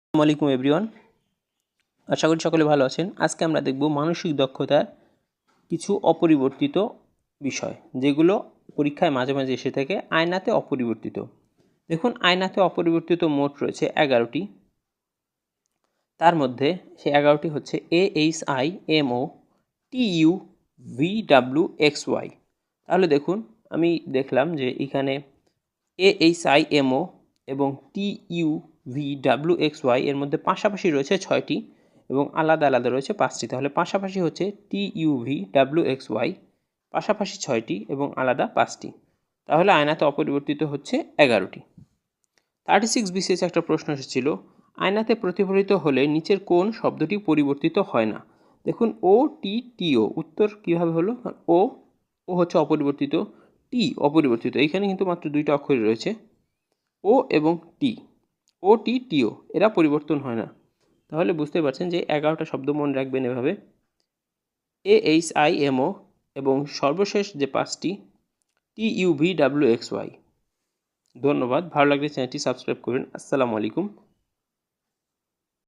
আসসালামু আলাইকুম এভরিওয়ান, আশা করি সকলে ভালো আছেন। আজকে আমরা দেখব মানসিক দক্ষতার কিছু অপরিবর্তিত বিষয়, যেগুলো পরীক্ষায় মাঝে মাঝে এসে থাকে আয়নাতে অপরিবর্তিত। দেখুন, আয়নাতে অপরিবর্তিত মোট রয়েছে 11টি। তার মধ্যে সেই 11টি হচ্ছে AHIMO TUVWXY। তাহলে দেখুন, আমি দেখলাম যে এখানে AHIMO এবং TUVWXY এর মধ্যে পাশাপাশি রয়েছে 6টি এবং আলাদা আলাদা রয়েছে 5টি। তাহলে পাশাপাশি হচ্ছে TUVWXY, পাশাপাশি 6টি এবং আলাদা 5টি। তাহলে আয়নাতে অপরিবর্তিত হচ্ছে 11টি। 36 BCS একটা প্রশ্ন এসেছিল, আয়নাতে প্রতিফলিত হলে নিচের কোন শব্দটি পরিবর্তিত হয় না? দেখুন, OTTO উত্তর কিভাবে হলো? ও হচ্ছে অপরিবর্তিত, টি অপরিবর্তিত। এইখানে কিন্তু মাত্র দুইটা অক্ষরই রয়েছে, ও এবং টি। OTTO এরা পরিবর্তন হয় না। তাহলে বুঝতে পারছেন যে 11টা শব্দ মনে রাখবেন এভাবে, AHIMO এবং সর্বশেষ যে 5টি TUVWXY। ধন্যবাদ। ভালো লাগলে চ্যানেলটি সাবস্ক্রাইব করবেন। আসসালামু আলাইকুম।